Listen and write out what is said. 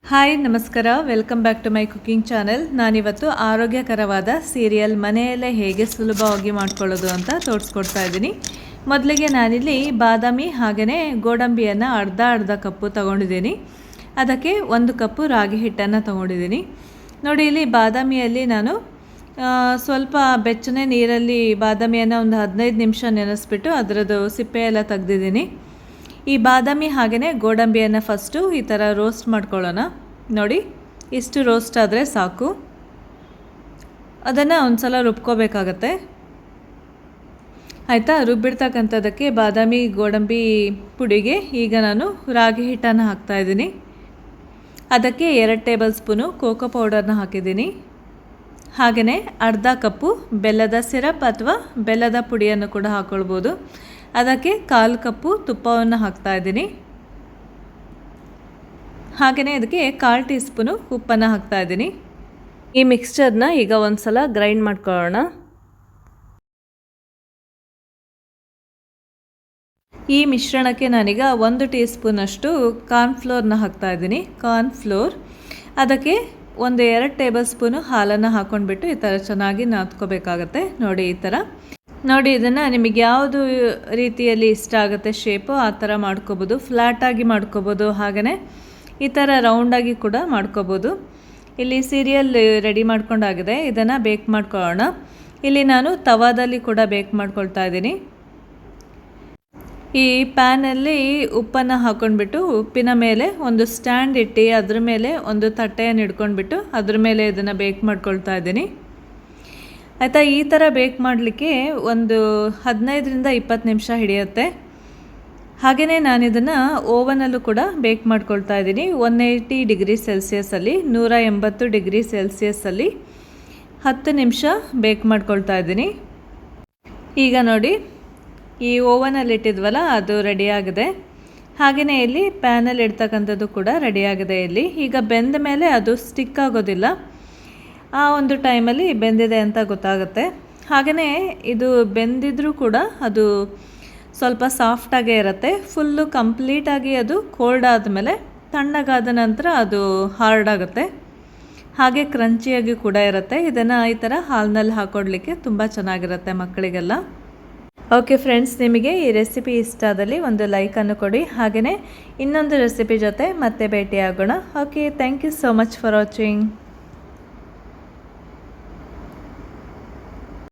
Hi ನಮಸ್ಕಾರ, welcome back to my cooking channel. ನಾನಿವತ್ತು ಆರೋಗ್ಯಕರವಾದ ಸೀರಿಯಲ್ ಮನೆಯಲ್ಲೇ ಹೇಗೆ ಸುಲಭವಾಗಿ ಮಾಡ್ಕೊಳ್ಳೋದು ಅಂತ ತೋರಿಸ್ಕೊಡ್ತಾ ಇದ್ದೀನಿ. ಮೊದಲಿಗೆ ನಾನಿಲ್ಲಿ ಬಾದಾಮಿ ಹಾಗೆಯೇ ಗೋಡಂಬಿಯನ್ನು ಅರ್ಧ ಕಪ್ಪು ತೊಗೊಂಡಿದ್ದೀನಿ. ಅದಕ್ಕೆ 1 ಕಪ್ಪು ರಾಗಿ ಹಿಟ್ಟನ್ನು ತೊಗೊಂಡಿದ್ದೀನಿ. ನೋಡಿ, ಇಲ್ಲಿ ಬಾದಾಮಿಯಲ್ಲಿ ನಾನು ಸ್ವಲ್ಪ ಬೆಚ್ಚನೆ ನೀರಲ್ಲಿ ಬಾದಾಮಿಯನ್ನು ಒಂದು 15 ನಿಮಿಷ ನೆನೆಸ್ಬಿಟ್ಟು ಅದರದ್ದು ಸಿಪ್ಪೆ ಎಲ್ಲ ತೆಗೆದಿದ್ದೀನಿ. ಈ ಬಾದಾಮಿ ಹಾಗೆಯೇ ಗೋಡಂಬಿಯನ್ನು ಫಸ್ಟು ಈ ಥರ ರೋಸ್ಟ್ ಮಾಡ್ಕೊಳ್ಳೋಣ. ನೋಡಿ, ಇಷ್ಟು ರೋಸ್ಟ್ ಆದರೆ ಸಾಕು. ಅದನ್ನು ಒಂದು ಸಲ ರುಬ್ಕೋಬೇಕಾಗತ್ತೆ. ಆಯಿತಾ? ರುಬ್ಬಿಡ್ತಕ್ಕಂಥದ್ದಕ್ಕೆ ಬಾದಾಮಿ ಗೋಡಂಬಿ ಪುಡಿಗೆ ಈಗ ನಾನು ರಾಗಿ ಹಿಟ್ಟನ್ನು ಹಾಕ್ತಾಯಿದ್ದೀನಿ. ಅದಕ್ಕೆ 2 ಟೇಬಲ್ ಸ್ಪೂನು ಕೋಕೋ ಪೌಡರ್ನ ಹಾಕಿದ್ದೀನಿ. ಹಾಗೆಯೇ ಅರ್ಧ ಕಪ್ಪು ಬೆಲ್ಲದ ಸಿರಪ್ ಅಥವಾ ಬೆಲ್ಲದ ಪುಡಿಯನ್ನು ಕೂಡ ಹಾಕ್ಕೊಳ್ಬೋದು. ಅದಕ್ಕೆ 1/4 ಕಪ್ಪು ತುಪ್ಪವನ್ನು ಹಾಕ್ತಾಯಿದ್ದೀನಿ. ಹಾಗೆಯೇ ಅದಕ್ಕೆ 1/4 ಟೀ ಸ್ಪೂನು ಉಪ್ಪನ್ನು ಹಾಕ್ತಾಯಿದ್ದೀನಿ. ಈ ಮಿಕ್ಸ್ಚರ್ನ ಈಗ ಒಂದು ಸಲ ಗ್ರೈಂಡ್ ಮಾಡ್ಕೊಳ್ಳೋಣ. ಈ ಮಿಶ್ರಣಕ್ಕೆ ನಾನೀಗ 1 ಟೀ ಸ್ಪೂನಷ್ಟು ಕಾರ್ನ್ಫ್ಲೋರ್ನ ಹಾಕ್ತಾಯಿದ್ದೀನಿ. ಕಾರ್ನ್ಫ್ಲೋರ್, ಅದಕ್ಕೆ 2 ಟೇಬಲ್ ಸ್ಪೂನು ಹಾಲನ್ನು ಹಾಕ್ಕೊಂಡ್ಬಿಟ್ಟು ಈ ಥರ ಚೆನ್ನಾಗಿ ನಾದ್ಕೋಬೇಕಾಗತ್ತೆ. ನೋಡಿ, ಈ ಥರ ನೋಡಿ. ಇದನ್ನು ನಿಮಗೆ ಯಾವುದು ರೀತಿಯಲ್ಲಿ ಇಷ್ಟ ಆಗುತ್ತೆ ಶೇಪು ಆ ಥರ ಮಾಡ್ಕೋಬೋದು. ಫ್ಲ್ಯಾಟಾಗಿ ಮಾಡ್ಕೋಬೋದು, ಹಾಗೆಯೇ ಈ ಥರ ರೌಂಡಾಗಿ ಕೂಡ ಮಾಡ್ಕೋಬೋದು. ಇಲ್ಲಿ ಸೀರಿಯಲ್ ರೆಡಿ ಮಾಡ್ಕೊಂಡಾಗಿದೆ. ಇದನ್ನು ಬೇಕ್ ಮಾಡ್ಕೊಳ್ಳೋಣ. ಇಲ್ಲಿ ನಾನು ತವಾದಲ್ಲಿ ಕೂಡ ಬೇಕ್ ಮಾಡ್ಕೊಳ್ತಾ ಇದ್ದೀನಿ. ಈ ಪ್ಯಾನಲ್ಲಿ ಉಪ್ಪನ್ನು ಹಾಕ್ಕೊಂಡ್ಬಿಟ್ಟು ಉಪ್ಪಿನ ಮೇಲೆ ಒಂದು ಸ್ಟ್ಯಾಂಡ್ ಇಟ್ಟು ಅದ್ರ ಮೇಲೆ ಒಂದು ತಟ್ಟೆಯನ್ನು ಇಟ್ಕೊಂಡ್ಬಿಟ್ಟು ಅದ್ರ ಮೇಲೆ ಇದನ್ನು ಬೇಕ್ ಮಾಡ್ಕೊಳ್ತಾ ಇದ್ದೀನಿ. ಆಯಿತಾ? ಈ ಥರ ಬೇಕ್ ಮಾಡಲಿಕ್ಕೆ ಒಂದು 15ರಿಂದ 20 ನಿಮಿಷ ಹಿಡಿಯುತ್ತೆ. ಹಾಗೆಯೇ ನಾನು ಇದನ್ನು ಓವನಲ್ಲೂ ಕೂಡ ಬೇಕ್ ಮಾಡ್ಕೊಳ್ತಾ ಇದ್ದೀನಿ. 180 ಡಿಗ್ರಿ ಸೆಲ್ಸಿಯಸ್ಸಲ್ಲಿ 180 ಡಿಗ್ರಿ ಸೆಲ್ಸಿಯಸ್ಸಲ್ಲಿ 10 ನಿಮಿಷ ಬೇಕ್ ಮಾಡ್ಕೊಳ್ತಾ ಇದ್ದೀನಿ. ಈಗ ನೋಡಿ, ಈ ಓವನಲ್ಲಿ ಇಟ್ಟಿದ್ವಲ್ಲ ಅದು ರೆಡಿಯಾಗಿದೆ. ಹಾಗೆಯೇ ಇಲ್ಲಿ ಪ್ಯಾನಲ್ಲಿ ಇಡ್ತಕ್ಕಂಥದ್ದು ಕೂಡ ರೆಡಿಯಾಗಿದೆ. ಇಲ್ಲಿ ಈಗ ಬೆಂದ ಮೇಲೆ ಅದು ಸ್ಟಿಕ್ ಆಗೋದಿಲ್ಲ. ಆ ಒಂದು ಟೈಮಲ್ಲಿ ಬೆಂದಿದೆ ಅಂತ ಗೊತ್ತಾಗುತ್ತೆ. ಹಾಗೆಯೇ ಇದು ಬೆಂದಿದ್ರೂ ಕೂಡ ಅದು ಸ್ವಲ್ಪ ಸಾಫ್ಟಾಗೇ ಇರುತ್ತೆ. ಫುಲ್ಲು ಕಂಪ್ಲೀಟಾಗಿ ಅದು ಕೋಲ್ಡ್ ಆದಮೇಲೆ ತಣ್ಣಗಾದ ನಂತರ ಅದು ಹಾರ್ಡ್ ಆಗುತ್ತೆ. ಹಾಗೆ ಕ್ರಂಚಿಯಾಗಿ ಕೂಡ ಇರುತ್ತೆ. ಇದನ್ನು ಈ ಥರ ಹಾಲಿನಲ್ಲಿ ಹಾಕ್ಕೊಡ್ಲಿಕ್ಕೆ ತುಂಬ ಚೆನ್ನಾಗಿರುತ್ತೆ ಮಕ್ಕಳಿಗೆಲ್ಲ. ಓಕೆ ಫ್ರೆಂಡ್ಸ್, ನಿಮಗೆ ಈ ರೆಸಿಪಿ ಇಷ್ಟ ಆದಲ್ಲಿ ಒಂದು ಲೈಕನ್ನು ಕೊಡಿ. ಹಾಗೆಯೇ ಇನ್ನೊಂದು ರೆಸಿಪಿ ಜೊತೆ ಮತ್ತೆ ಭೇಟಿಯಾಗೋಣ. Okay, thank you so much for watching.